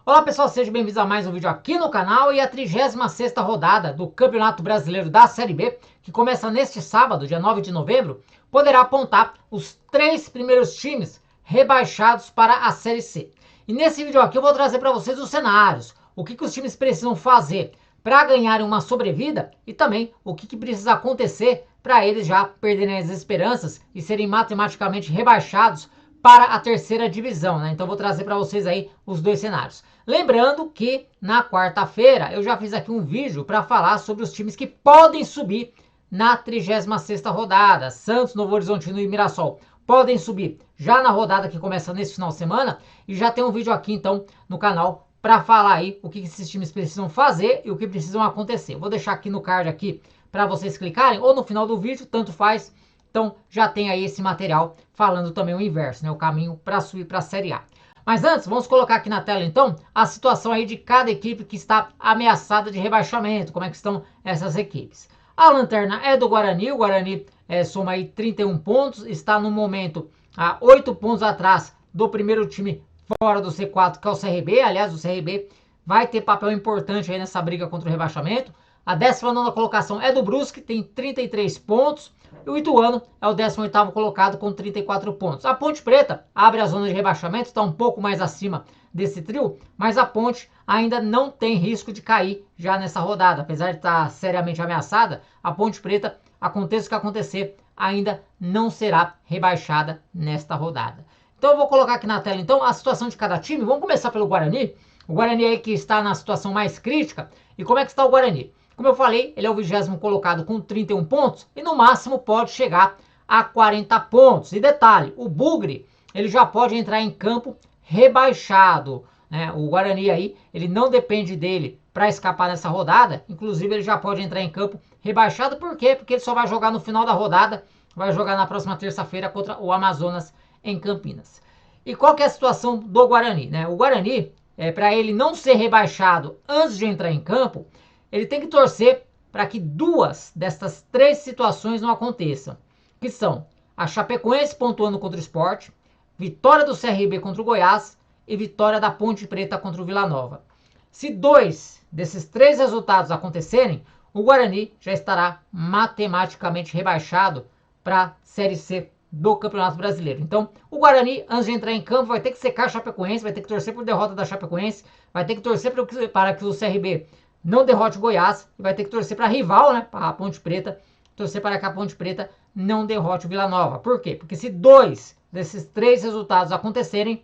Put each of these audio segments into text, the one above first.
Olá pessoal, sejam bem-vindos a mais um vídeo aqui no canal e a 36ª rodada do Campeonato Brasileiro da Série B, que começa neste sábado, dia 9 de novembro, poderá apontar os 3 primeiros times rebaixados para a Série C. E nesse vídeo aqui eu vou trazer para vocês os cenários, o que os times precisam fazer para ganharem uma sobrevida e também o que precisa acontecer para eles já perderem as esperanças e serem matematicamente rebaixados para a terceira divisão, né? Então vou trazer para vocês aí os dois cenários. Lembrando que na quarta-feira eu já fiz aqui um vídeo para falar sobre os times que podem subir na 36ª rodada. Santos, Novo Horizontino e Mirassol podem subir já na rodada que começa nesse final de semana. E já tem um vídeo aqui então no canal para falar aí o que esses times precisam fazer e o que precisam acontecer. Vou deixar aqui no card aqui para vocês clicarem ou no final do vídeo, tanto faz. Então já tem aí esse material falando também o inverso, né? O caminho para subir para a Série A. Mas antes, vamos colocar aqui na tela então a situação aí de cada equipe que está ameaçada de rebaixamento. Como é que estão essas equipes? A lanterna é do Guarani. O Guarani soma aí 31 pontos. Está no momento a 8 pontos atrás do primeiro time fora do C4, que é o CRB. Aliás, o CRB vai ter papel importante aí nessa briga contra o rebaixamento. A 19ª colocação é do Brusque, tem 33 pontos. E o Ituano é o 18º colocado com 34 pontos. A Ponte Preta abre a zona de rebaixamento, está um pouco mais acima desse trio, mas a Ponte ainda não tem risco de cair já nessa rodada. Apesar de estar seriamente ameaçada, a Ponte Preta, aconteça o que acontecer, ainda não será rebaixada nesta rodada. Então eu vou colocar aqui na tela então a situação de cada time. Vamos começar pelo Guarani. O Guarani aí que está na situação mais crítica. E como é que está o Guarani? Como eu falei, ele é o 20º colocado com 31 pontos e no máximo pode chegar a 40 pontos. E detalhe, o Bugre, ele já pode entrar em campo rebaixado, né? O Guarani aí, ele não depende dele para escapar nessa rodada, inclusive ele já pode entrar em campo rebaixado. Por quê? Porque ele só vai jogar no final da rodada, vai jogar na próxima terça-feira contra o Amazonas em Campinas. E qual que é a situação do Guarani, né? O Guarani, para ele não ser rebaixado antes de entrar em campo, ele tem que torcer para que 2 destas 3 situações não aconteçam, que são a Chapecoense pontuando contra o Sport, vitória do CRB contra o Goiás e vitória da Ponte Preta contra o Vila Nova. Se 2 desses 3 resultados acontecerem, o Guarani já estará matematicamente rebaixado para a Série C do Campeonato Brasileiro. Então, o Guarani, antes de entrar em campo, vai ter que secar a Chapecoense, vai ter que torcer por derrota da Chapecoense, vai ter que torcer para que o CRB não derrote o Goiás e vai ter que torcer para a rival, né, para a Ponte Preta, torcer para que a Ponte Preta não derrote o Vila Nova. Por quê? Porque se 2 desses 3 resultados acontecerem,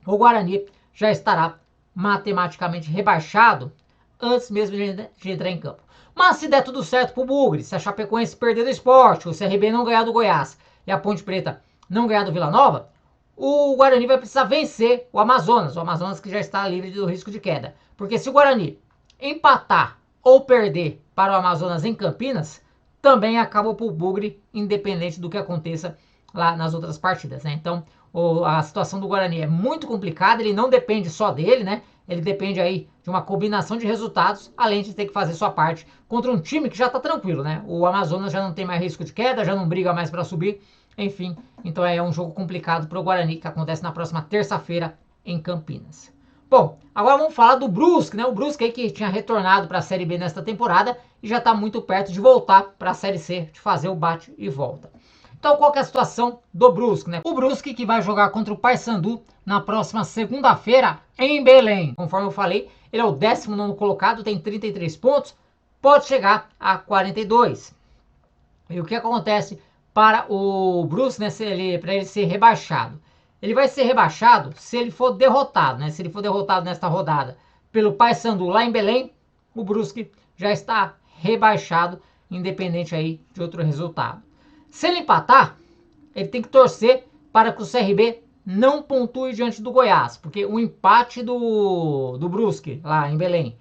o Guarani já estará matematicamente rebaixado antes mesmo de entrar em campo. Mas se der tudo certo para o Bugre, se a Chapecoense perder do Sport, o CRB não ganhar do Goiás e a Ponte Preta não ganhar do Vila Nova, o Guarani vai precisar vencer o Amazonas que já está livre do risco de queda. Porque se o Guarani empatar ou perder para o Amazonas em Campinas, também acaba para o Bugre, independente do que aconteça lá nas outras partidas, né? Então, a situação do Guarani é muito complicada, ele não depende só dele, né? Ele depende aí de uma combinação de resultados, além de ter que fazer sua parte contra um time que já está tranquilo, né? O Amazonas já não tem mais risco de queda, já não briga mais para subir, enfim. Então é um jogo complicado para o Guarani, que acontece na próxima terça-feira em Campinas. Bom, agora vamos falar do Brusque, né? O Brusque aí que tinha retornado para a Série B nesta temporada e já está muito perto de voltar para a Série C, de fazer o bate e volta. Então qual que é a situação do Brusque, né? O Brusque que vai jogar contra o Paysandu na próxima segunda-feira em Belém. Conforme eu falei, ele é o 19º colocado, tem 33 pontos, pode chegar a 42. E o que acontece para o Brusque, né, para ele ser rebaixado? Ele vai ser rebaixado se ele for derrotado, né? Se ele for derrotado nesta rodada pelo Paysandu lá em Belém, o Brusque já está rebaixado, independente aí de outro resultado. Se ele empatar, ele tem que torcer para que o CRB não pontue diante do Goiás, porque o empate do Brusque lá em Belém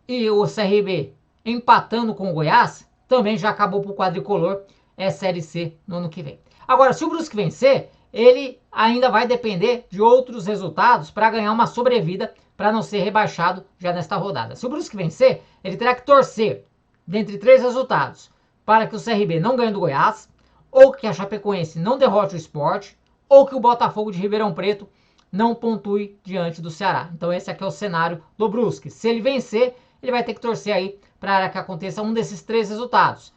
e o CRB empatando com o Goiás também já acabou para o quadricolor, é Série C no ano que vem. Agora, se o Brusque vencer, ele ainda vai depender de outros resultados para ganhar uma sobrevida, para não ser rebaixado já nesta rodada. Se o Brusque vencer, ele terá que torcer dentre 3 resultados para que o CRB não ganhe do Goiás, ou que a Chapecoense não derrote o Sport, ou que o Botafogo de Ribeirão Preto não pontue diante do Ceará. Então esse aqui é o cenário do Brusque. Se ele vencer, ele vai ter que torcer aí para que aconteça um desses três resultados.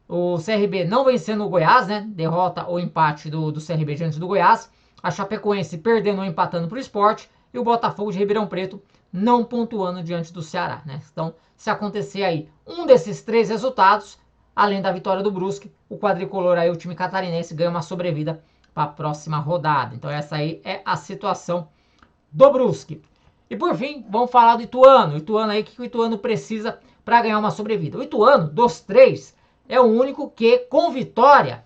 O CRB não vencendo o Goiás, né? Derrota ou empate do CRB diante do Goiás. A Chapecoense perdendo ou empatando para o Sport. E o Botafogo de Ribeirão Preto não pontuando diante do Ceará, né? Então, se acontecer aí um desses três resultados, além da vitória do Brusque, o quadricolor aí, o time catarinense, ganha uma sobrevida para a próxima rodada. Então, essa aí é a situação do Brusque. E por fim, vamos falar do Ituano. O Ituano aí, o que o Ituano precisa para ganhar uma sobrevida? O Ituano, dos três, é o único que, com vitória,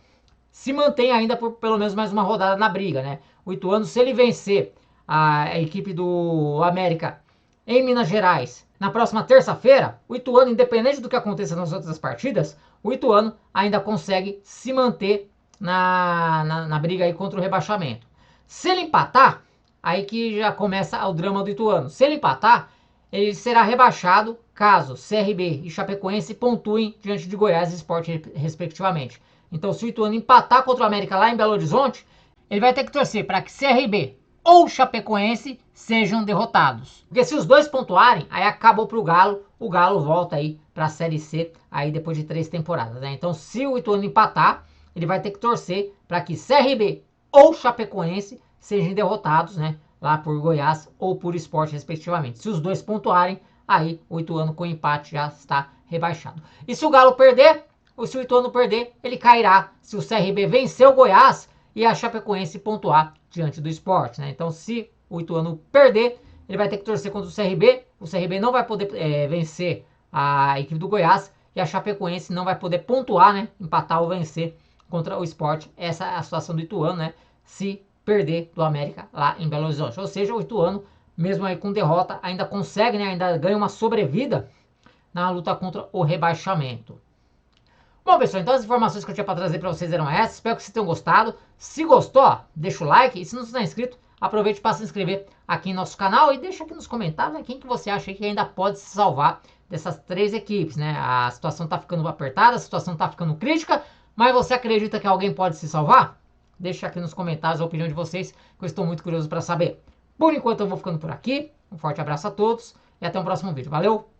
se mantém ainda por pelo menos mais uma rodada na briga, né? O Ituano, se ele vencer a equipe do América em Minas Gerais na próxima terça-feira, o Ituano, independente do que aconteça nas outras partidas, o Ituano ainda consegue se manter na briga aí contra o rebaixamento. Se ele empatar, aí que já começa o drama do Ituano. Se ele empatar, ele será rebaixado caso CRB e Chapecoense pontuem diante de Goiás e Sport, respectivamente. Então, se o Ituano empatar contra o América lá em Belo Horizonte, ele vai ter que torcer para que CRB ou Chapecoense sejam derrotados. Porque se os dois pontuarem, aí acabou pro Galo, o Galo volta aí para a Série C aí depois de 3 temporadas, né? Então, se o Ituano empatar, ele vai ter que torcer para que CRB ou Chapecoense sejam derrotados, né? Lá por Goiás ou por Sport, respectivamente. Se os dois pontuarem, aí o Ituano com empate já está rebaixado. E se o Galo perder, ou se o Ituano perder, ele cairá se o CRB vencer o Goiás e a Chapecoense pontuar diante do Sport, né? Então, se o Ituano perder, ele vai ter que torcer contra o CRB não vai poder vencer a equipe do Goiás e a Chapecoense não vai poder pontuar, né? Empatar ou vencer contra o Sport. Essa é a situação do Ituano, né? Se perder do América lá em Belo Horizonte. Ou seja, o Ituano, mesmo aí com derrota, ainda consegue, né? Ainda ganha uma sobrevida na luta contra o rebaixamento. Bom, pessoal, então as informações que eu tinha para trazer para vocês eram essas. Espero que vocês tenham gostado. Se gostou, deixa o like. E se não está inscrito, aproveite para se inscrever aqui em nosso canal. E deixa aqui nos comentários, né, quem que você acha que ainda pode se salvar dessas três equipes, né? A situação está ficando apertada, a situação está ficando crítica. Mas você acredita que alguém pode se salvar? Deixa aqui nos comentários a opinião de vocês, que eu estou muito curioso para saber. Por enquanto eu vou ficando por aqui. Um forte abraço a todos e até o próximo vídeo. Valeu!